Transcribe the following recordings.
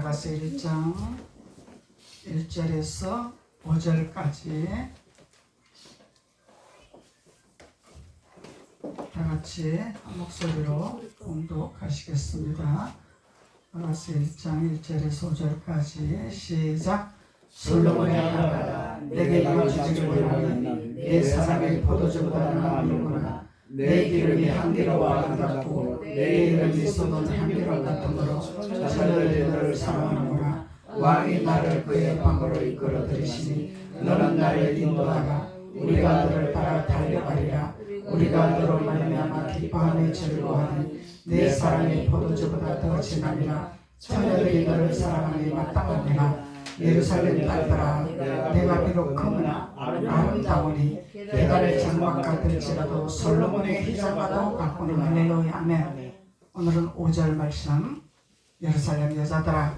다가서 1장 1절에서 5절까지 다같이 한 목소리로 공독하시겠습니다. 다가서 1장 1절에서 5절까지 시작. 솔로몬의 아가라 내게 이루어지기를 원하니 내 사랑의 포도주보다 나으로구나. 내 기름이 향기로워 아름답고 내 이름이 쏟은 향기로운 같으므로 천하들이 너를 사랑하는구나. 왕이 나를 그의 방으로 이끌어 들이시니 너는 나를 인도하라. 우리가 너를 따라 달려가리라. 우리가 너로 말미암아 기뻐하며 즐거워하니 내 사랑의 포도주보다 더 진함이라. 처녀들이 너를 사랑하니 마땅하니라. 예루살렘 딸들아 내가 비록 크거나 아름다우니 계단의 장막 같을지라도 솔로몬의 휘장과도 같구나. 할렐루야. 아멘. 오늘은 5절 말씀. 예루살렘 여자들아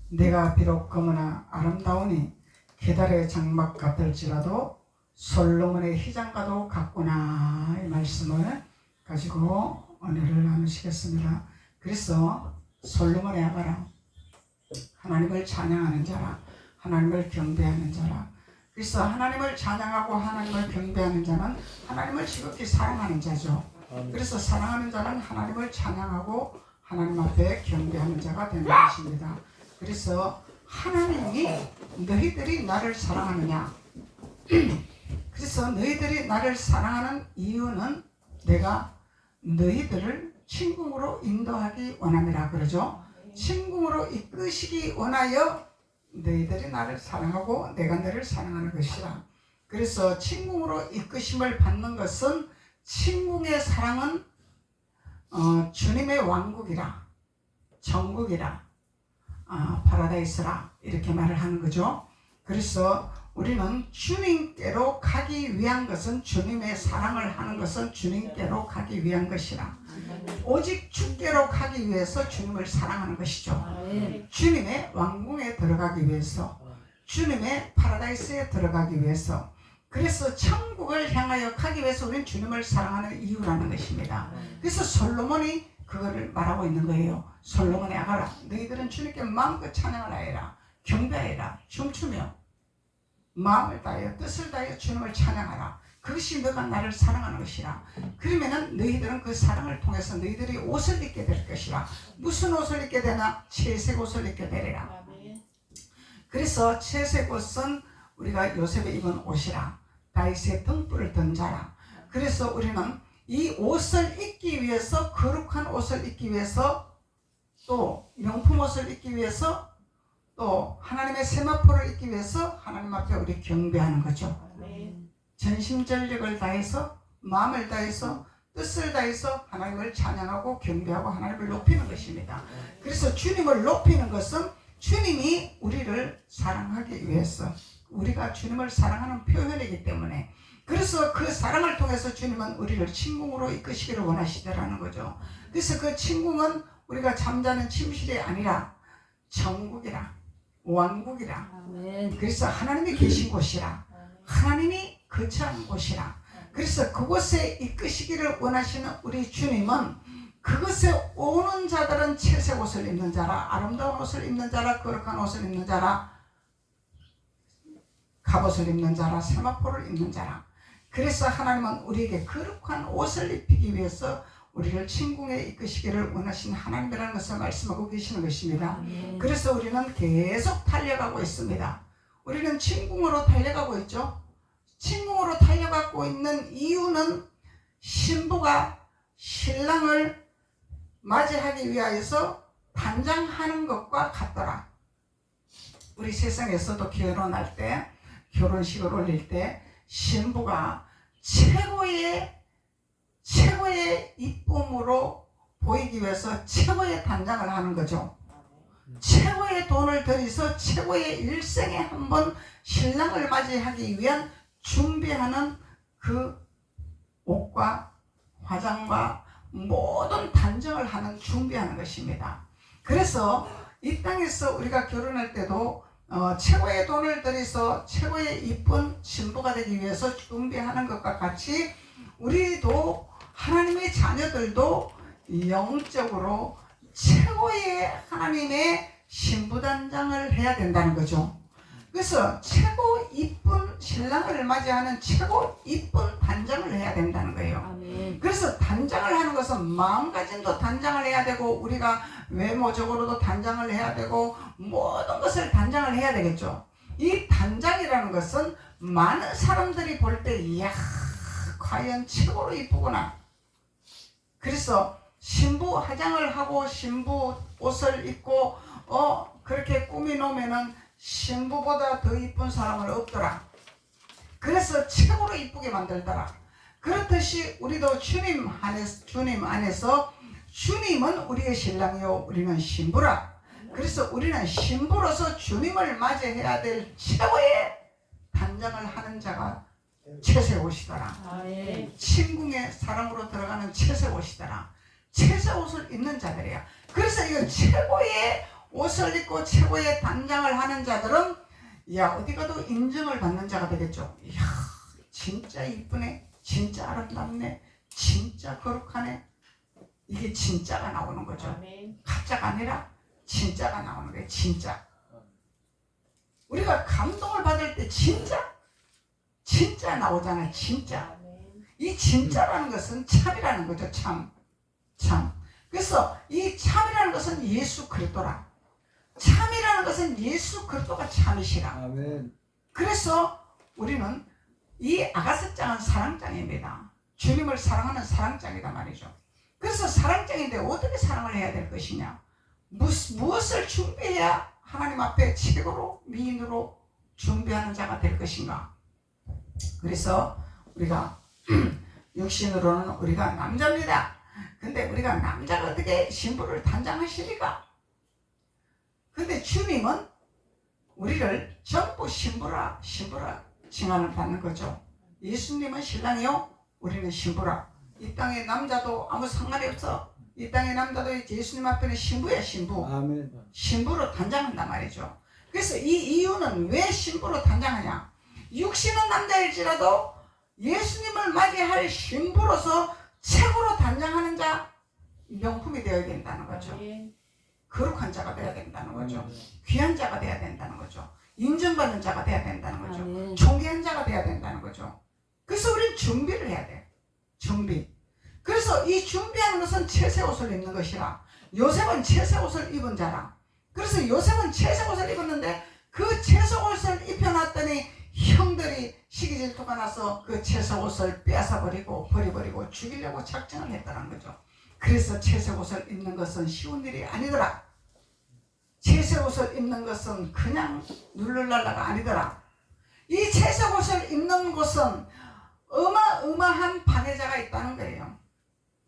내가 비록 크거나 아름다우니 계달의 장막 같을지라도 솔로몬의 휘장과도 같구나. 이 말씀을 가지고 은혜를 나누시겠습니다. 그래서 솔로몬의 아가라 하나님을 찬양하는 자라, 하나님을 경배하는 자라. 그래서 하나님을 찬양하고 하나님을 경배하는 자는 하나님을 지극히 사랑하는 자죠. 그래서 사랑하는 자는 하나님을 찬양하고 하나님 앞에 경배하는 자가 되는 것입니다. 그래서 하나님이 너희들이 나를 사랑하느냐? 그래서 너희들이 나를 사랑하는 이유는 내가 너희들을 친궁으로 인도하기 원함이라 그러죠. 친궁으로 이끄시기 원하여 너희들이 나를 사랑하고 내가 너를 사랑하는 것이라. 그래서 친궁으로 이끄심을 받는 것은 친궁의 사랑은 주님의 왕국이라, 정국이라, 파라다이스라 이렇게 말을 하는 거죠. 그래서 우리는 주님께로 가기 위한 것은, 주님의 사랑을 하는 것은 주님께로 가기 위한 것이라. 오직 주께로 가기 위해서 주님을 사랑하는 것이죠. 주님의 왕궁에 들어가기 위해서, 주님의 파라다이스에 들어가기 위해서, 그래서 천국을 향하여 가기 위해서 우리는 주님을 사랑하는 이유라는 것입니다. 그래서 솔로몬이 그거를 말하고 있는 거예요. 솔로몬의 아가라 너희들은 주님께 마음껏 찬양을 하여라, 경배하여라, 춤추며 마음을 다하여 뜻을 다하여 주님을 찬양하라. 그것이 너가 나를 사랑하는 것이라. 그러면은 너희들은 그 사랑을 통해서 너희들이 옷을 입게 될 것이라. 무슨 옷을 입게 되나? 채색 옷을 입게 되리라. 그래서 채색 옷은 우리가 요셉이 입은 옷이라. 다윗의 등불을 든 자라. 그래서 우리는 이 옷을 입기 위해서, 거룩한 옷을 입기 위해서, 또 명품 옷을 입기 위해서, 또 하나님의 세마포를 입기 위해서 하나님 앞에 우리 경배하는 거죠. 전심전력을 다해서, 마음을 다해서, 뜻을 다해서 하나님을 찬양하고 경배하고 하나님을 높이는 것입니다. 그래서 주님을 높이는 것은 주님이 우리를 사랑하기 위해서, 우리가 주님을 사랑하는 표현이기 때문에, 그래서 그 사랑을 통해서 주님은 우리를 친궁으로 이끄시기를 원하시더라는 거죠. 그래서 그 친궁은 우리가 잠자는 침실이 아니라 정국이라, 왕국이라. 그래서 하나님이 계신 곳이라, 하나님이 거처하는 곳이라. 그래서 그곳에 이끄시기를 원하시는 우리 주님은 그것에 오는 자들은 채색 옷을 입는 자라, 아름다운 옷을 입는 자라, 거룩한 옷을 입는 자라, 갑옷을 입는 자라, 세마포를 입는 자라. 그래서 하나님은 우리에게 거룩한 옷을 입히기 위해서 우리를 친궁에 이끄시기를 원하시는 하나님이라는 것을 말씀하고 계시는 것입니다. 그래서 우리는 계속 달려가고 있습니다. 우리는 친궁으로 달려가고 있죠. 친궁으로 달려가고 있는 이유는 신부가 신랑을 맞이하기 위하여서 단장하는 것과 같더라. 우리 세상에서도 결혼할 때, 결혼식을 올릴 때 신부가 최고의 이쁨으로 보이기 위해서 최고의 단장을 하는 거죠. 최고의 돈을 들여서 최고의 일생에 한 번 신랑을 맞이하기 위한 준비하는 그 옷과 화장과 모든 단정을 하는, 준비하는 것입니다. 그래서 이 땅에서 우리가 결혼할 때도 최고의 돈을 들여서 최고의 이쁜 신부가 되기 위해서 준비하는 것과 같이 우리도, 하나님의 자녀들도 영적으로 최고의 하나님의 신부 단장을 해야 된다는 거죠. 그래서 최고 이쁜 신랑을 맞이하는 최고 이쁜 단장을 해야 된다는 거예요. 아멘. 그래서 단장을 하는 것은 마음가짐도 단장을 해야 되고 우리가 외모적으로도 단장을 해야 되고 모든 것을 단장을 해야 되겠죠. 이 단장이라는 것은 많은 사람들이 볼 때 이야 과연 최고로 이쁘구나. 그래서 신부 화장을 하고 신부 옷을 입고 그렇게 꾸미놓으면은 신부보다 더 이쁜 사람은 없더라. 그래서 최고로 이쁘게 만들더라. 그렇듯이 우리도 주님 안에서 주님은 우리의 신랑이요 우리는 신부라. 그래서 우리는 신부로서 주님을 맞이해야 될 최고의 단장을 하는 자가 채새옷이더라. 아멘. 침궁의 사랑으로 들어가는 채새옷이더라. 채새옷을 입는 자들이야. 그래서 이거 최고의 옷을 입고 최고의 단장을 하는 자들은 야 어디 가도 인정을 받는 자가 되겠죠. 이야 진짜 이쁘네, 진짜 아름답네, 진짜 거룩하네. 이게 진짜가 나오는 거죠. 아멘. 가짜가 아니라 진짜가 나오는 거예요. 진짜. 우리가 감동을 받을 때 진짜 나오잖아요. 진짜. 아멘. 이 진짜라는 것은 참이라는 거죠. 참. 그래서 이 참이라는 것은 예수 그리스도라. 참이라는 것은 예수 그리스도가 참이시라. 아멘. 그래서 우리는 이 아가서장은 사랑장입니다. 주님을 사랑하는 사랑장이다 말이죠. 그래서 사랑장인데 어떻게 사랑을 해야 될 것이냐? 무엇을 준비해야 하나님 앞에 최고로 미인으로 준비하는 자가 될 것인가? 그래서 우리가 육신으로는 우리가 남자입니다. 근데 우리가 남자가 어떻게 신부를 단장하시니까? 근데 주님은 우리를 전부 신부라 칭함을 받는 거죠. 예수님은 신랑이요 우리는 신부라. 이 땅의 남자도 아무 상관이 없어. 이 땅의 남자도 예수님 앞에는 신부야. 신부. 아멘. 신부로 단장한단 말이죠. 그래서 이 이유는 왜 신부로 단장하냐? 육신은 남자일지라도 예수님을 맞이할 신부로서 최고로 단장하는 자 명품이 되어야 된다는 거죠. 아멘. 거룩한 자가 되어야 된다는 거죠. 귀한 자가 되어야 된다는 거죠. 인정받는 자가 되어야 된다는 거죠. 아멘. 존귀한 자가 되어야 된다는 거죠. 그래서 우리는 준비를 해야 돼. 준비. 그래서 이 준비하는 것은 채새옷을 입는 것이라. 요셉은 채새옷을 입은 자라. 그래서 요셉은 채새옷을 입었는데 그 채새옷을 입혀놨더니 형들이 시기질투가 나서 그 채새옷을 빼앗아버리고 버려버리고 죽이려고 작정을 했다는 거죠. 그래서 채새옷을 입는 것은 쉬운 일이 아니더라. 채새옷을 입는 것은 그냥 누를랄라가 아니더라. 이 채새옷을 입는 곳은 어마어마한 방해자가 있다는 거예요.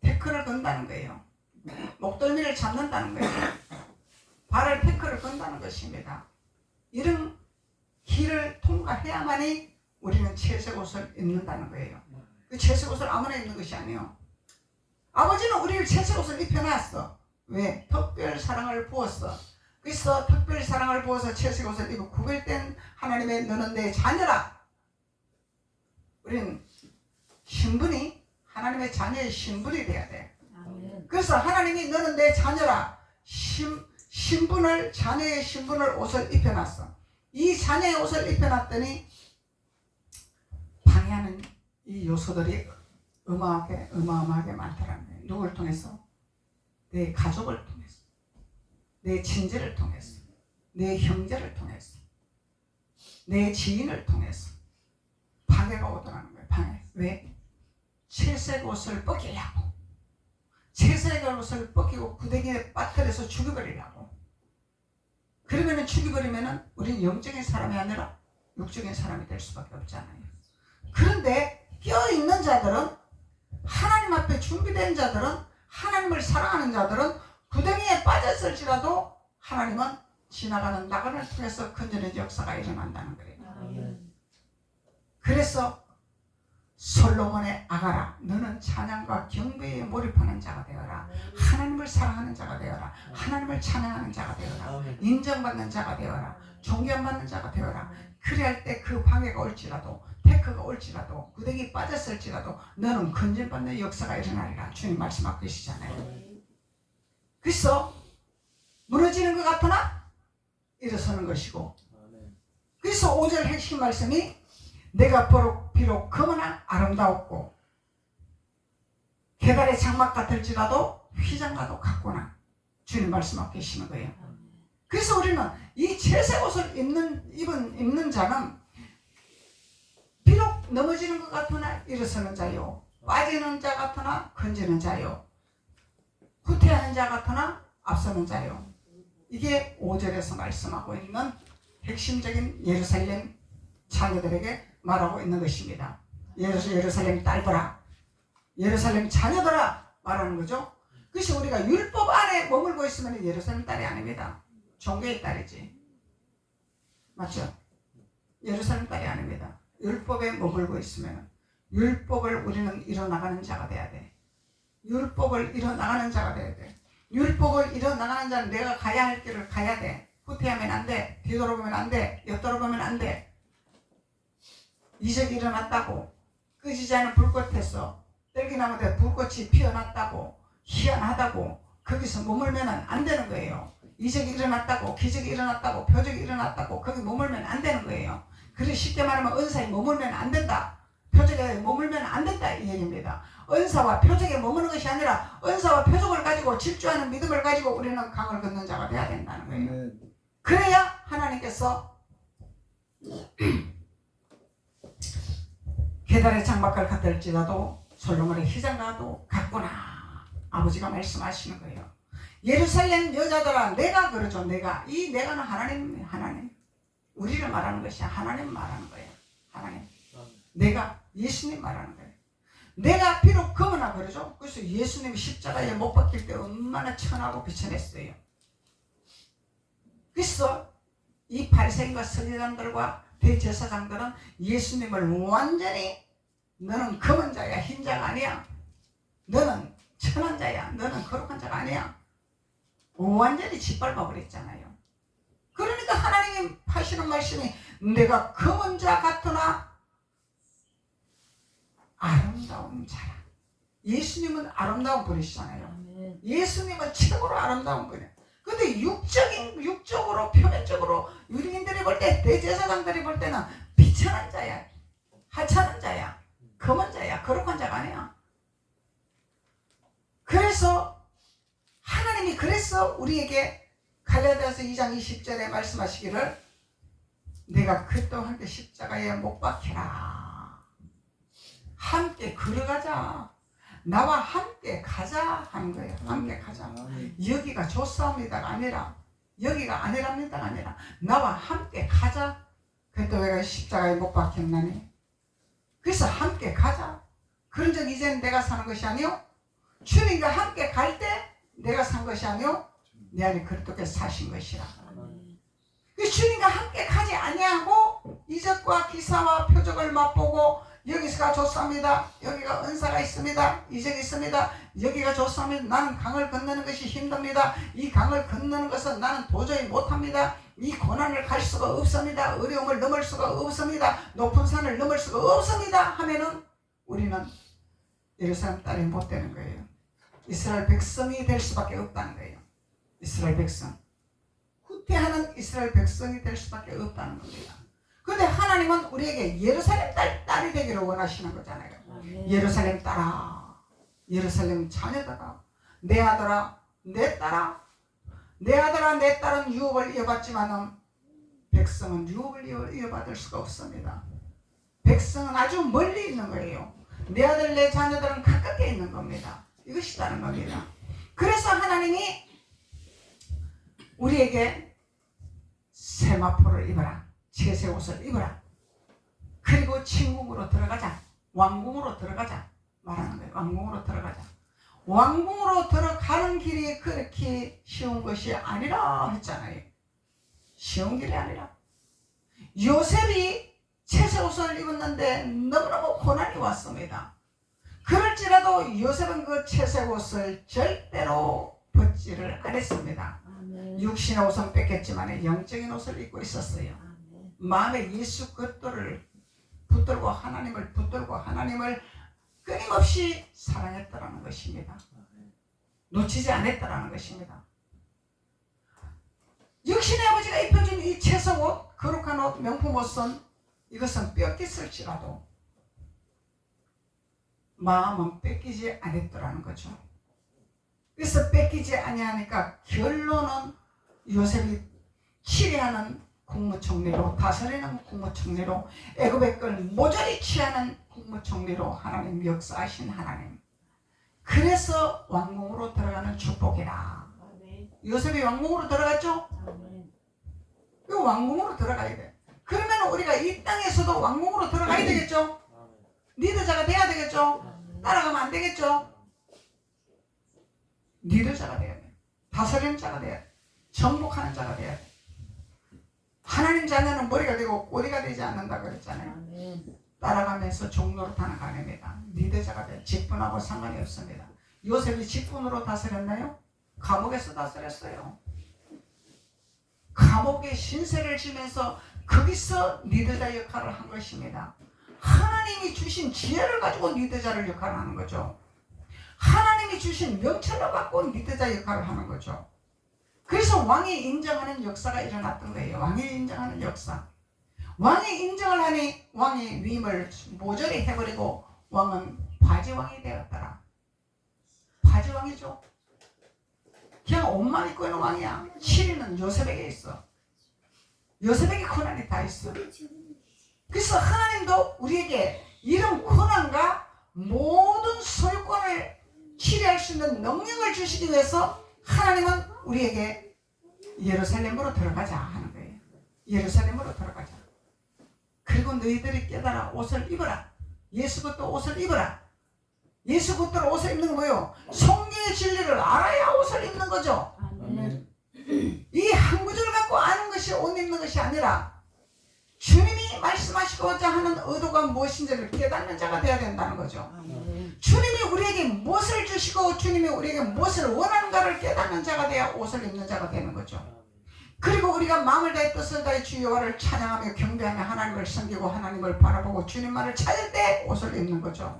태클을 건다는 거예요. 목덜미를 잡는다는 거예요. 발을 태클을 건다는 것입니다. 이런 길을 통과해야만이 우리는 채색옷을 입는다는 거예요. 그 채색옷을 아무나 입는 것이 아니에요. 아버지는 우리를 채색옷을 입혀놨어. 왜? 특별 사랑을 부었어. 그래서 특별 사랑을 부어서 채색옷을 입고 구별된 하나님의 너는 내 자녀라. 우리는 신분이 하나님의 자녀의 신분이 돼야 돼. 아멘. 그래서 하나님이 너는 내 자녀라. 신분을 자녀의 신분을 옷을 입혀놨어. 이 자녀의 옷을 입혀놨더니 방해하는 이 요소들이 어마어마하게 많더라는 거예요. 누굴 통해서? 내 가족을 통해서, 내 친지를 통해서, 내 형제를 통해서, 내 지인을 통해서 방해가 오더라는 거예요. 방해. 왜? 채색 옷을 벗기려고. 채색 옷을 벗기고 구덩이에 빠뜨려서 죽여버리려고. 그러면은 죽여버리면은 우리는 영적인 사람이 아니라 육적인 사람이 될 수밖에 없잖아요. 그런데 껴있는 자들은, 하나님 앞에 준비된 자들은, 하나님을 사랑하는 자들은 구덩이에 빠졌을지라도 하나님은 지나가는 나그네를 통해서 건져낸 역사가 일어난다는 거예요. 아멘. 그래서 솔로몬의 아가라, 너는 찬양과 경배에 몰입하는 자가 되어라. 하나님을 사랑하는 자가 되어라. 하나님을 찬양하는 자가 되어라. 인정받는 자가 되어라. 존경받는 자가 되어라. 그래야 때 그 방해가 올지라도, 태크가 올지라도, 구덩이 빠졌을지라도 너는 건진받는 역사가 일어나리라. 주님 말씀하고 계시잖아요. 그래서 무너지는 것 같으나 일어서는 것이고, 그래서 5절 핵심 말씀이 내가 비록 그러나 아름다웠고 계달의 장막 같을지라도 휘장과도 같구나. 주님 말씀하고 계시는 거예요. 그래서 우리는 이 채색 옷을 입는 자는 비록 넘어지는 것 같으나 일어서는 자요, 빠지는 자 같으나 건지는 자요, 후퇴하는 자 같으나 앞서는 자요. 이게 5절에서 말씀하고 있는 핵심적인 예루살렘 자녀들에게 말하고 있는 것입니다. 예루살렘 딸들아, 예루살렘 자녀들아 말하는 거죠. 그래서 우리가 율법 안에 머물고 있으면 예루살렘 딸이 아닙니다. 종교의 딸이지. 맞죠? 예루살렘 딸이 아닙니다. 율법에 머물고 있으면 율법을 우리는 이뤄나가는 자가 돼야 돼. 율법을 이뤄나가는 자가 돼야 돼. 율법을 이뤄나가는 자는 내가 가야 할 길을 가야 돼. 후퇴하면 안 돼. 뒤돌아보면 안 돼. 옆돌아보면 안 돼. 이적이 일어났다고 끄지지 않은 불꽃에서 떨기나무에 불꽃이 피어났다고 희한하다고 거기서 머물면 안 되는 거예요. 이적이 일어났다고, 기적이 일어났다고, 표적이 일어났다고 거기 머물면 안 되는 거예요. 그래서 쉽게 말하면 은사에 머물면 안 된다, 표적에 머물면 안 된다 이 얘기입니다. 은사와 표적에 머무는 것이 아니라 은사와 표적을 가지고 질주하는 믿음을 가지고 우리는 강을 걷는 자가 돼야 된다는 거예요. 그래야 하나님께서 계달의 장막을 같을지라도 솔로몬의 휘장과도 같구나, 아버지가 말씀하시는 거예요. 예루살렘 여자들아, 내가 그러죠. 내가는 하나님 우리를 말하는 것이 하나님 말하는 거예요. 하나님, 내가 예수님 말하는 거예요. 내가 비록 그러나 그러죠. 그래서 예수님이 십자가에 못 박힐 때 얼마나 천하고 비천했어요. 그래서 이 바리새인과 서기관들과 대제사장들은 예수님을 완전히 너는 검은 자야, 흰 자가 아니야, 너는 천한 자야, 너는 거룩한 자가 아니야, 완전히 짓밟아 버렸잖아요. 그러니까 하나님이 하시는 말씀이 내가 검은 자 같으나 아름다운 자라. 예수님은 아름다운 분이시잖아요. 예수님은 최고로 아름다운 분이에요. 근데 육적으로 표면적으로 유리인들이 볼 때, 대제사장들이 볼 때는 비천한 자야, 하찮은 자야, 검은 자야, 거룩한 자가 아니야. 그래서 하나님이 우리에게 갈라디아서 2장 20절에 말씀하시기를 내가 그리스도와 함께 십자가에 못 박히라, 함께 걸어가자, 나와 함께 가자 하는 거예요. 함께 가자. 여기가 좋사옵니다가 아니라, 여기가 아니랍니다가 아니라 나와 함께 가자. 그래도 내가 십자가에 못 박혔나니, 그래서 함께 가자. 그런 적 이제는 내가 사는 것이 아니요, 주님과 함께 갈 때 내가 산 것이 아니요, 내 안에 그리스도께서 사신 것이라. 주님과 함께 가지 아니하고 이적과 기사와 표적을 맛보고 여기가 좋습니다, 여기가 은사가 있습니다, 이적이 있습니다, 여기가 좋습니다, 나는 강을 건너는 것이 힘듭니다, 이 강을 건너는 것은 나는 도저히 못합니다, 이 고난을 갈 수가 없습니다, 어려움을 넘을 수가 없습니다, 높은 산을 넘을 수가 없습니다 하면은 우리는 예루살렘 딸이 못 되는 거예요. 이스라엘 백성이 될 수밖에 없다는 거예요. 이스라엘 백성, 후퇴하는 이스라엘 백성이 될 수밖에 없다는 겁니다. 그런데 하나님은 우리에게 예루살렘 딸이 되기를 원하시는 거잖아요. 예루살렘 딸아, 예루살렘 자녀들아, 내 아들아, 내 딸아, 내 아들아, 내 딸은 유업을 이어받지만 백성은 유업을 이어받을 수가 없습니다. 백성은 아주 멀리 있는 거예요. 내 아들, 내 자녀들은 가깝게 있는 겁니다. 이것이 다른 겁니다. 그래서 하나님이 우리에게 세마포를 입어라, 채색 옷을 입어라, 그리고 침궁으로 들어가자, 왕궁으로 들어가자 말하는 거예요. 왕궁으로 들어가자. 왕궁으로 들어가는 길이 그렇게 쉬운 것이 아니라 했잖아요. 쉬운 길이 아니라. 요셉이 채색 옷을 입었는데 너무너무 고난이 왔습니다. 그럴지라도 요셉은 그 채색 옷을 절대로 벗지를 안 했습니다. 육신의 옷은 뺏겼지만 영적인 옷을 입고 있었어요. 마음에 예수 그리스도를 붙들고 하나님을 끊임없이 사랑했다라는 것입니다. 놓치지 않았다라는 것입니다. 육신의 아버지가 입혀준 회색 옷, 거룩한 옷, 명품 옷은 이것은 뺏겼을지라도 마음은 뺏기지 않았더라는 거죠. 그래서 뺏기지 아니하니까 결론은 요셉이 치리하는 국무총리로, 다스리는 국무총리로, 애굽의 걸 모조리 취하는 국무총리로 하나님 역사하신 하나님. 그래서 왕궁으로 들어가는 축복이라. 요셉이 왕궁으로 들어갔죠? 이 왕궁으로 들어가야 돼. 그러면 우리가 이 땅에서도 왕궁으로 들어가야 되겠죠? 리더자가 돼야 되겠죠? 따라가면 안 되겠죠? 리더자가 돼야 돼. 다스리는 자가 돼야 돼. 정복하는 자가 돼야 돼. 하나님 자녀는 머리가 되고 꼬리가 되지 않는다 그랬잖아요. 따라가면서 종노릇하는 가능입니다. 리더자가 돼. 직분하고 상관이 없습니다. 요셉이 직분으로 다스렸나요? 감옥에서 다스렸어요. 감옥에 신세를 지면서 거기서 리더자 역할을 한 것입니다. 하나님이 주신 지혜를 가지고 리더자를 역할을 하는 거죠. 하나님이 주신 명철을 갖고 리더자 역할을 하는 거죠. 그래서 왕이 인정하는 역사가 일어났던 거예요. 왕이 인정하는 역사. 왕이 인정을 하니 왕이 위임을 모조리 해버리고 왕은 바지왕이 되었더라. 바지왕이죠. 그냥 옷만 입고 있는 왕이야. 치리는 요셉에게 있어. 요셉에게 권한이 다 있어. 그래서 하나님도 우리에게 이런 권한과 모든 소유권을 치리할 수 있는 능력을 주시기 위해서 하나님은 우리에게 예루살렘으로 들어가자 하는 거예요. 예루살렘으로 들어가자. 그리고 너희들이 깨달아 옷을 입어라. 예수 그리스도 옷을 입어라. 예수 그리스도 옷을 입는 거 뭐예요? 성경의 진리를 알아야 옷을 입는 거죠. 아멘. 이 한 구절을 갖고 아는 것이 옷 입는 것이 아니라 주님이 말씀하시고자 하는 의도가 무엇인지를 깨닫는 자가 되어야 된다는 거죠. 아멘. 주님이 우리에게 무엇을 주시고 주님이 우리에게 무엇을 원하는가를 깨닫는 자가 되어야 옷을 입는 자가 되는 거죠. 그리고 우리가 마음을 다해 뜻을 다해 주 여호와를 찬양하며 경배하며 하나님을 섬기고 하나님을 바라보고 주님만을 찾을 때 옷을 입는 거죠.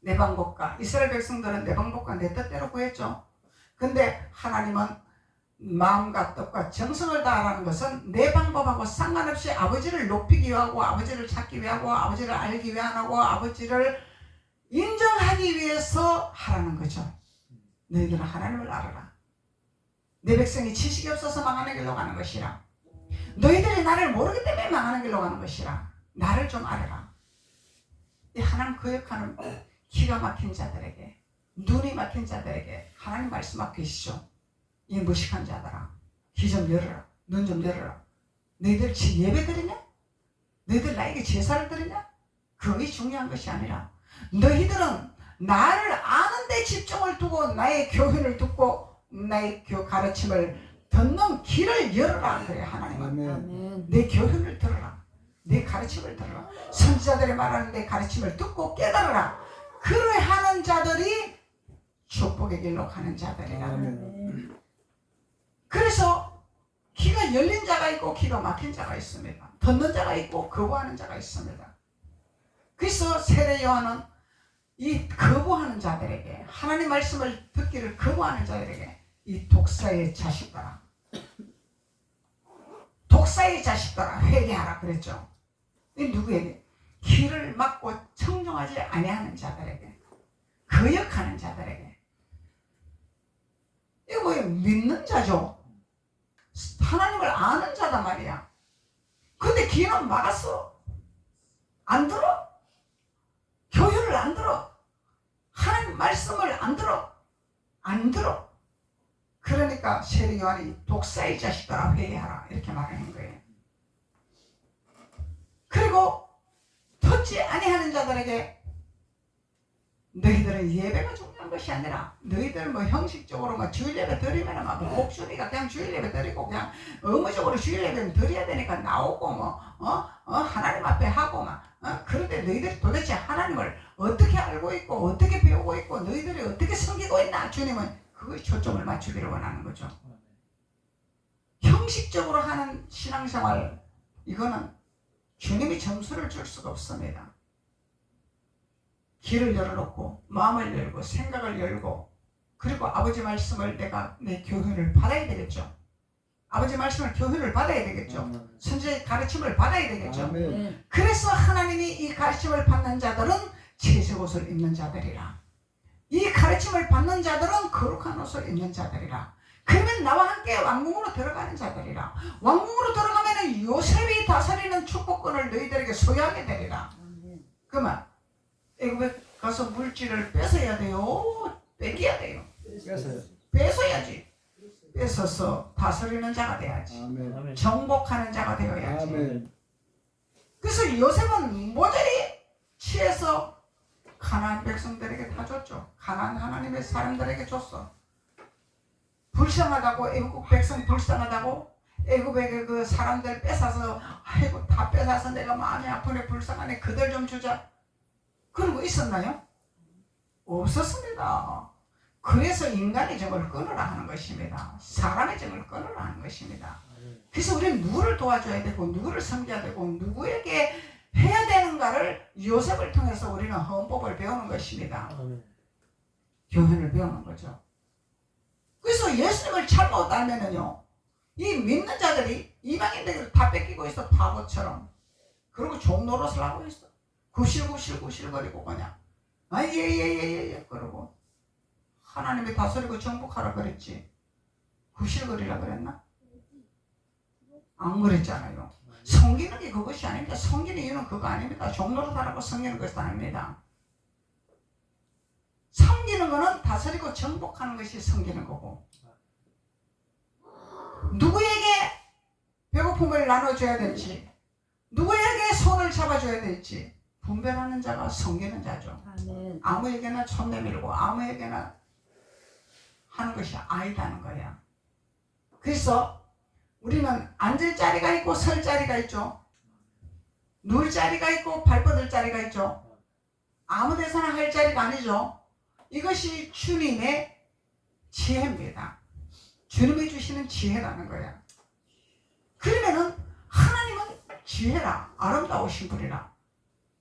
내 방법과 이스라엘 백성들은 내 방법과 내 뜻대로 구했죠. 근데 하나님은 마음과 뜻과 정성을 다하라는 것은 내 방법하고 상관없이 아버지를 높이기 위하고 아버지를 찾기 위하고 아버지를 알기 위하고 아버지를 인정하기 위해서 하라는 거죠. 너희들은 하나님을 알아라. 내 백성이 지식이 없어서 망하는 길로 가는 것이라. 너희들이 나를 모르기 때문에 망하는 길로 가는 것이라. 나를 좀 알아라. 이 하나님 거역하는 기가 막힌 자들에게, 눈이 막힌 자들에게 하나님 말씀 맡기시죠. 이 무식한 자들아, 귀 좀 열어라. 눈 좀 열어라. 너희들 예배 드리냐? 너희들 나에게 제사를 드리냐? 그게 중요한 것이 아니라 너희들은 나를 아는 데 집중을 두고 나의 교훈을 듣고 나의 가르침을 듣는 길을 열어라. 그래 하나님은. 아멘. 내 교훈을 들어라. 내 가르침을 들어라. 선지자들이 말하는 내 가르침을 듣고 깨달아라. 그래 하는 자들이 축복의 길로 가는 자들이라. 아멘. 그래서 귀가 열린 자가 있고 귀가 막힌 자가 있습니다. 듣는 자가 있고 거부하는 자가 있습니다. 그래서 세례 요한은 이 거부하는 자들에게, 하나님 말씀을 듣기를 거부하는 자들에게 이 독사의 자식들아, 독사의 자식들아 회개하라 그랬죠. 이 누구에게? 귀를 막고 청종하지 아니하는 자들에게, 거역하는 자들에게. 이거 뭐예요? 믿는 자죠. 하나님을 아는 자단 말이야. 근데 귀는 막았어. 안 들어. 교훈을 안 들어. 하나님 말씀을 안 들어. 안 들어. 그러니까 세례 요한이 독사의 자식들아 회개하라 이렇게 말하는 거예요. 그리고 듣지 아니하는 자들에게 너희들은 예배가 중요한 것이 아니라 너희들 뭐 형식적으로 뭐 주일 예배 드리면 막 목소리가 그냥 주일 예배 드리고 그냥 의무적으로 주일 예배는 드려야 되니까 나오고 뭐 하나님 앞에 하고 막 그런데 너희들이 도대체 하나님을 어떻게 알고 있고 어떻게 배우고 있고 너희들이 어떻게 섬기고 있나? 주님은 그거에 초점을 맞추기를 원하는 거죠. 형식적으로 하는 신앙생활, 이거는 주님이 점수를 줄 수가 없습니다. 귀를 열어놓고 마음을 열고 생각을 열고 그리고 아버지 말씀을 내가 내 교훈을 받아야 되겠죠. 아버지 말씀을 교훈을 받아야 되겠죠. 선지자의 가르침을 받아야 되겠죠. 아멘. 그래서 하나님이 이 가르침을 받는 자들은 채색 옷을 입는 자들이라. 이 가르침을 받는 자들은 거룩한 옷을 입는 자들이라. 그러면 나와 함께 왕궁으로 들어가는 자들이라. 왕궁으로 들어가면 요셉이 다스리는 축복권을 너희들에게 소유하게 되리라. 그러면 애굽에 가서 물질을 뺏어야 돼요? 뺏겨야 돼요? 뺏어요. 뺏어야지. 뺏어서 다스리는 자가 돼야지. 아멘. 정복하는 자가 되어야지. 아멘. 그래서 요셉은 모조리 취해서 가나안 백성들에게 다 줬죠. 가나안 하나님의 사람들에게 줬어. 불쌍하다고, 애국 백성 불쌍하다고, 애국의 그 사람들 뺏어서, 아이고 다 뺏어서 내가 마음이 아프네, 불쌍하네, 그들 좀 주자. 그런 거 있었나요? 없었습니다. 그래서 인간의 정을 끊으라 하는 것입니다. 사람의 정을 끊으라 하는 것입니다. 그래서 우리는 누구를 도와줘야 되고 누구를 섬겨야 되고 누구에게 해야 되는가를 요셉을 통해서 우리는 헌법을 배우는 것입니다. 교훈을 배우는 거죠. 그래서 예수님을 잘못 알면은요, 이 믿는 자들이 이방인들을 다 뺏기고 있어, 바보처럼. 그리고 종 노릇을 하고 있어. 구실거리고 그냥 예예예예 그러고 하나님이 다스리고 정복하라 그랬지. 구실거리라 그랬나? 안 그랬잖아요. 섬기는 게 그것이 아닙니다. 섬기는 이유는 그거 아닙니다. 종 노릇하라고 섬기는 것이 아닙니다. 섬기는 거는 다스리고 정복하는 것이 섬기는 거고, 누구에게 배고픔을 나눠줘야 될지, 누구에게 손을 잡아줘야 될지 분별하는 자가 섬기는 자죠. 아멘. 아무에게나 손 내밀고 아무에게나 하는 것이 아니다는 거야. 그래서 우리는 앉을 자리가 있고 설 자리가 있죠. 누울 자리가 있고 발 뻗을 자리가 있죠. 아무 데서나 할 자리가 아니죠. 이것이 주님의 지혜입니다. 주님이 주시는 지혜라는 거야. 그러면은 하나님은 지혜라, 아름다우신 분이라.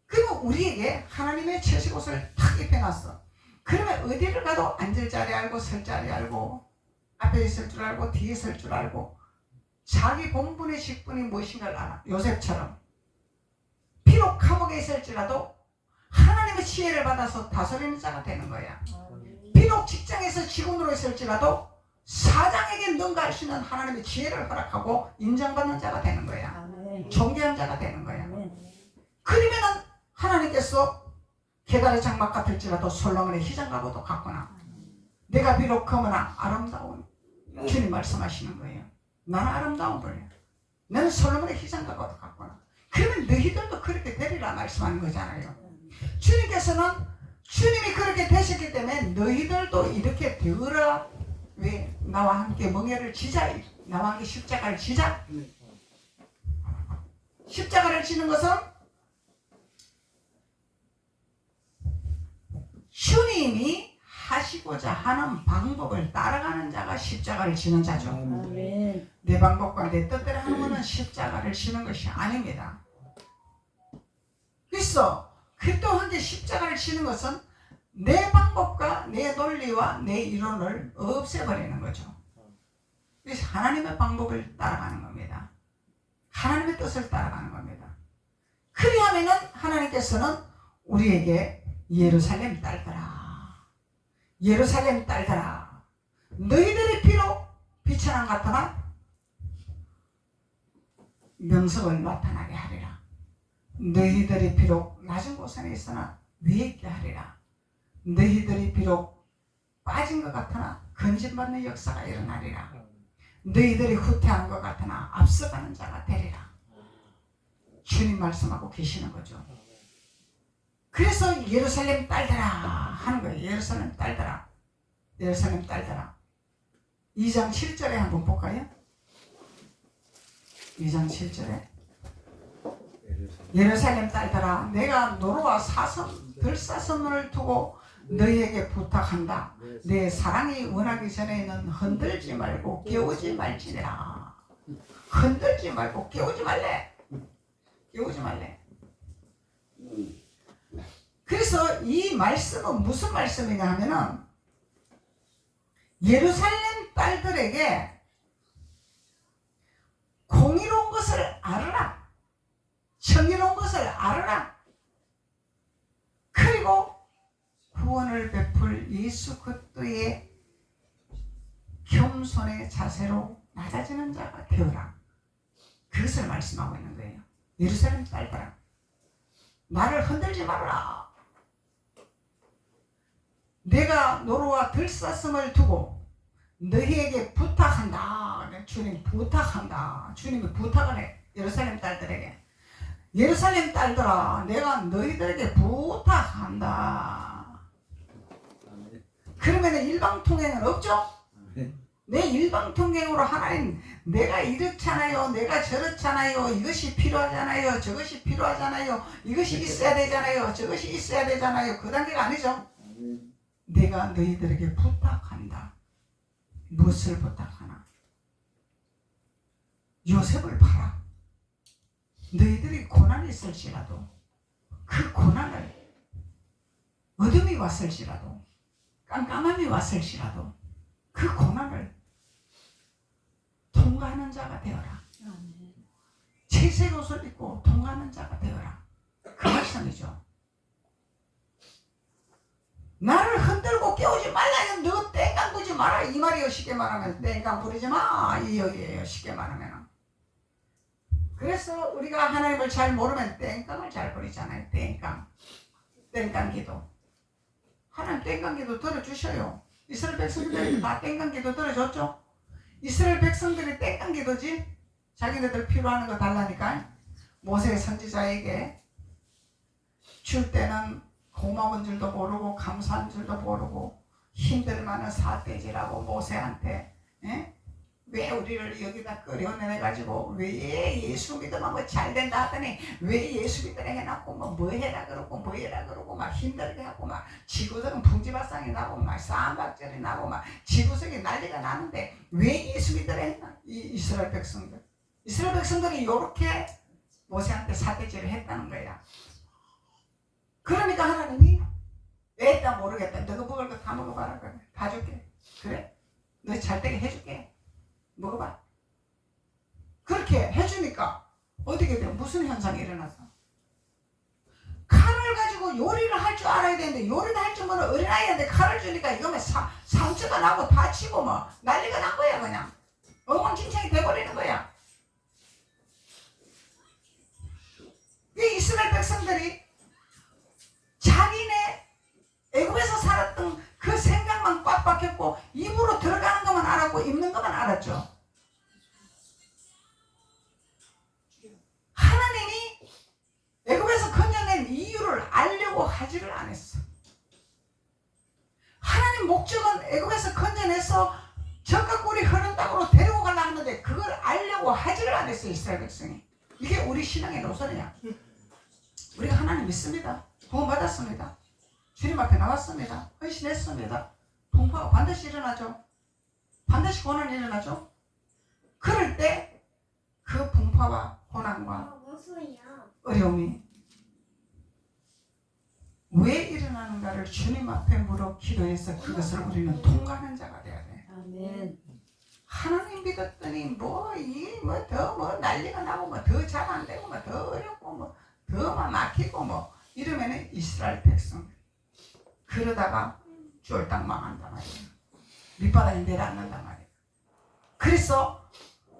그러면 우리에게 하나님의 채식 옷을 탁 입혀놨어. 그러면 어디를 가도 앉을 자리 알고 설 자리 알고 앞에 있을 줄 알고 뒤에 있을 줄 알고 자기 본분의 직분이 무엇인가를 알아. 요셉처럼 비록 감옥에 있을지라도 하나님의 지혜를 받아서 다스리는 자가 되는 거야. 비록 직장에서 직원으로 있을지라도 사장에게 능가할 수 있는 하나님의 지혜를 허락하고 인정받는 자가 되는 거야. 아멘. 존귀한 자가 되는 거야. 아멘. 그러면은 하나님께서 계달의 장막 같을지라도 솔로몬의 희장가보도 같구나. 내가 비록 거머나 아름다운 주님 말씀하시는 거예요. 나는 아름다운 분이야. 나는 솔로몬의 희장가보도 같구나. 그러면 너희들도 그렇게 되리라 말씀하는 거잖아요. 주님께서는 주님이 그렇게 되셨기 때문에 너희들도 이렇게 되어라. 왜? 나와 함께 멍에를 지자. 나와 함께 십자가를 지자. 십자가를 지는 것은 주님이 하시고자 하는 방법을 따라가는 자가 십자가를 지는 자죠. 아멘. 내 방법과 내 뜻대로 하는 것은 십자가를 지는 것이 아닙니다. 그래서 그리스도와 함께 십자가를 지는 것은 내 방법과 내 논리와 내 이론을 없애버리는 거죠. 그래서 하나님의 방법을 따라가는 겁니다. 하나님의 뜻을 따라가는 겁니다. 그리하면은 하나님께서는 우리에게 예루살렘 딸들아, 예루살렘 딸들아, 너희들이 비록 비천한 같으나 명성을 나타나게 하리라. 너희들이 비록 낮은 곳에 있으나 위에 있게 하리라. 너희들이 비록 빠진 것 같으나 건진받는 역사가 일어나리라. 너희들이 후퇴한 것 같으나 앞서가는 자가 되리라. 주님 말씀하고 계시는 거죠. 그래서 예루살렘 딸들아 하는 거예요. 예루살렘 딸들아, 예루살렘 딸들아. 2장 7절에 한번 볼까요? 2장 7절에 예루살렘 딸들아, 내가 노루와 사슴 들사슴을 두고 너희에게 부탁한다. 내 사랑이 원하기 전에는 흔들지 말고 깨우지 말지니라. 흔들지 말고 깨우지 말래. 깨우지 말래. 그래서 이 말씀은 무슨 말씀이냐 하면은 예루살렘 딸들에게 공의로운 것을 알아라. 정의로운 것을 알아라. 그리고 구원을 베풀 예수 그리스도의 겸손의 자세로 낮아지는 자가 되어라. 그것을 말씀하고 있는 거예요. 예루살렘 딸들아, 나를 흔들지 말아라. 내가 노루와 들사슴을 두고 너희에게 부탁한다. 주님 부탁한다. 주님이 부탁을 해. 예루살렘 딸들에게. 예루살렘 딸들아, 내가 너희들에게 부탁한다. 그러면 일방 통행은 없죠? 내 일방 통행으로 하나님, 내가 이렇잖아요, 내가 저렇잖아요, 이것이 필요하잖아요, 저것이 필요하잖아요, 이것이 있어야 되잖아요, 저것이 있어야 되잖아요. 그 단계가 아니죠. 내가 너희들에게 부탁한다. 무엇을 부탁하나? 요셉을 봐라. 너희들이 고난이 있을지라도, 그 고난을, 어둠이 왔을지라도, 깜깜함이 왔을지라도 그 고난을 통과하는 자가 되어라. 채색 옷을 입고 통과하는 자가 되어라. 그 말씀이죠. 나를 흔들고 깨우지 말라. 너 땡깡 부지 마라. 이 말이요. 쉽게 말하면 땡깡 부리지 마. 이 얘기예요. 쉽게 말하면. 그래서 우리가 하나님을 잘 모르면 땡깡을 잘 부리잖아요. 땡깡 기도. 하나님 땡깡 기도 들어주셔요. 이스라엘 백성들이 다 땡깡 기도 들어줬죠. 이스라엘 백성들이 땡깡 기도지. 자기네들 필요하는 거 달라니까. 모세 선지자에게 줄 때는 고마운 줄도 모르고 감사한 줄도 모르고 힘들 만한 사태지라고 모세한테 왜 우리를 여기다 끌어내가지고 왜 예수 믿으면 뭐 잘된다 하더니 왜 예수 믿으라 해놓고 뭐 해라 그러고 막 힘들게 하고 막 지구석은 풍지발상이 나고 막 싸움박절이 나고 막 지구석이 난리가 나는데 왜 예수 믿으라 했나? 이스라엘 백성들이 이렇게 모세한테 사태질을 했다는 거야. 그러니까 하나님이 에따 모르겠다. 너가 먹을 거 다 먹어봐라. 그래. 다 줄게. 그래? 너 잘되게 해줄게. 먹어봐. 그렇게 해주니까 어떻게 돼요? 무슨 현상이 일어났어? 칼을 가지고 요리를 할 줄 알아야 되는데 요리를 할 줄 모르는 어린아이한테 칼을 주니까 이거면 상처가 나고 다치고 뭐 난리가 난 거야. 그냥 엉망진창이 돼버리는 거야. 이 이스라엘 백성들이 자기네 애굽에서 살았던 그 생각만 꽉 박혔고 입으로 들어가는 것만 알았고 입는 것만 알았죠. 하나님이 애굽에서 건져낸 이유를 알려고 하지를 않았어. 하나님 목적은 애굽에서 건져내서 젖과 꿀이 흐른 땅으로 데리고 가려 하는데 그걸 알려고 하지를 않았어. 이스라엘 백성이. 이게 우리 신앙의 노선이야. 우리가 하나님 믿습니다. 구원 받았습니다. 주님 앞에 나왔습니다. 헌신했습니다. 동파가 반드시 일어나죠. 반드시 고난이 일어나죠. 그럴 때 그 풍파와 고난과 어려움이 왜 일어나는가를 주님 앞에 물어 기도해서 그것을 우리는 통과하는 자가 되어야 돼. 아멘. 하나님 믿었더니 더 난리가 나고 더 잘 안 되고 더 어렵고 더 막히고 이러면은 이스라엘 백성 그러다가 쫄딱 망한단 말이에요. 밑바닥에 내려앉는단 말이에요. 그래서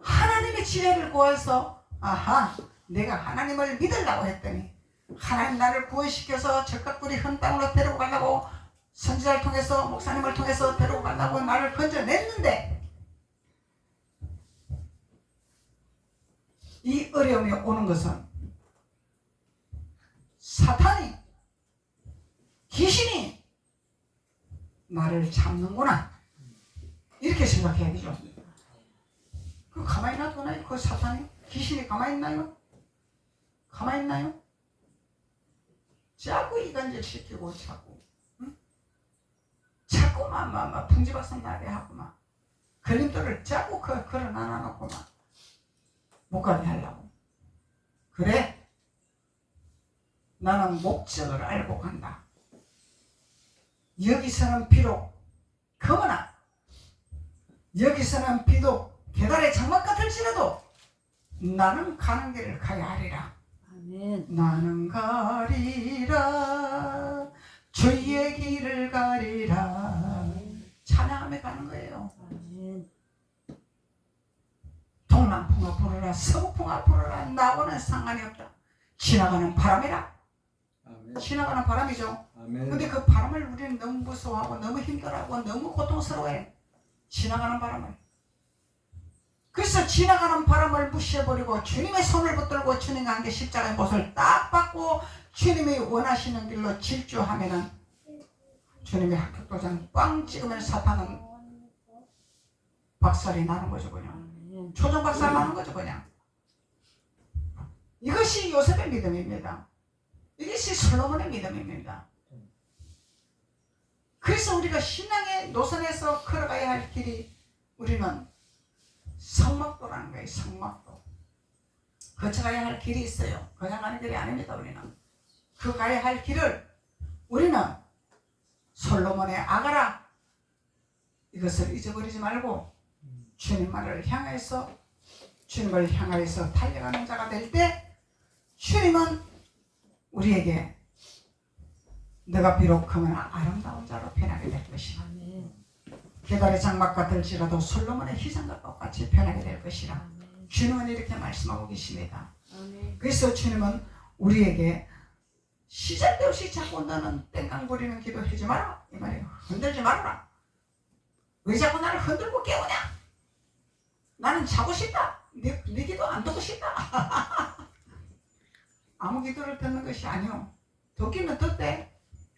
하나님의 지혜를 구해서 내가 하나님을 믿으려고 했더니 하나님 나를 구원시켜서 젖과 꿀이 흐른 땅으로 데리고 가려고 선지자를 통해서 목사님을 통해서 데리고 가려고 나를 건져냈는데 이 어려움이 오는 것은 사탄이 귀신이 나를 잡는구나 이렇게 생각해야 되죠. 그 가만히 놔두나요? 그 사탄이? 귀신이 가만히 있나요? 가만히 있나요? 자꾸 이간질 시키고 자꾸만 풍지박산 나게 하고 걸림돌을 자꾸 걸어놔놓고 못 가게 하려고. 그래? 나는 목적을 알고 간다. 여기서는 비록 거머나 여기서는 비록 계달의 장막 같을지라도 나는 가는 길을 가야 하리라. 아멘. 나는 가리라 주의 길을 가리라. 찬양하며 가는 거예요. 아멘. 동남풍아 불어라 서북풍아 불어라 나하고는 상관이 없다. 지나가는 바람이라. 아멘. 지나가는 바람이죠. 아멘. 근데 그 바람을 우리는 너무 무서워하고 너무 힘들어하고 너무 고통스러워해. 지나가는 바람을. 그래서 지나가는 바람을 무시해버리고 주님의 손을 붙들고 주님과 함께 십자가의 못을 딱 받고 주님이 원하시는 길로 질주하면은 주님의 합격도장 꽝 찍으면 사탄은 박살이 나는 거죠. 그냥 아멘. 초정 박살 나는 거죠. 그냥 이것이 요셉의 믿음입니다. 이것이 솔로몬의 믿음입니다. 그래서 우리가 신앙의 노선에서 걸어가야 할 길이 우리는 성막도라는 거예요. 성막도. 거쳐가야 할 길이 있어요. 그냥 가는 길이 아닙니다. 우리는 그 가야 할 길을 우리는 솔로몬의 아가라 이것을 잊어버리지 말고 주님만을 향해서 주님을 향하여서 달려가는 자가 될 때 주님은 우리에게 너가 비록 크면 아름다운 자로 변하게 될 것이라. 아멘. 계달의 장막 같을지라도 솔로몬의 희생과 똑같이 변하게 될 것이라. 아멘. 주님은 이렇게 말씀하고 계십니다. 아멘. 그래서 주님은 우리에게 시작도 없이 자꾸 너는 땡깡 부리는 기도 하지 마라 이 말이에요. 흔들지 말아라. 왜 자꾸 나를 흔들고 깨우냐? 나는 자고 싶다. 네 기도 안 듣고 싶다. 아무 기도를 듣는 것이 아니오. 듣기는 듣대.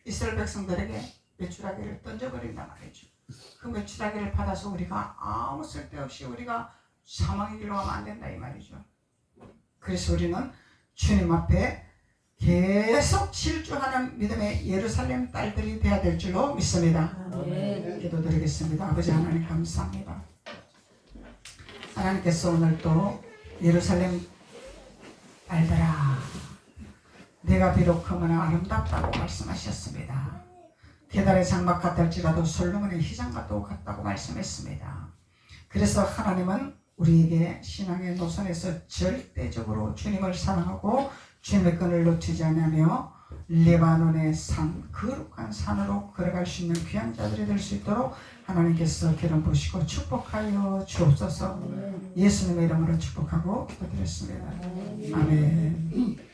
이스라엘 백성들에게 메추라기를 던져버린단 말이죠. 그 메추라기를 받아서 우리가 아무 쓸데없이 우리가 사망의 길로 가면 안 된다 이 말이죠. 그래서 우리는 주님 앞에 계속 질주하는 믿음의 예루살렘 딸들이 되어야 될 줄로 믿습니다. 아멘. 기도드리겠습니다. 아버지 하나님 감사합니다. 하나님께서 오늘 또 예루살렘 딸들아 내가 비록 크면 아름답다고 말씀하셨습니다. 계달의 장막 같을지라도 솔로몬의 희장과 똑같다고 말씀했습니다. 그래서 하나님은 우리에게 신앙의 노선에서 절대적으로 주님을 사랑하고 주님의 끈을 놓치지 않으며 레바논의 산, 거룩한 산으로 걸어갈 수 있는 귀한 자들이 될 수 있도록 하나님께서 기름 부으시고 축복하여 주옵소서. 예수님의 이름으로 축복하고 기도드렸습니다. 아멘.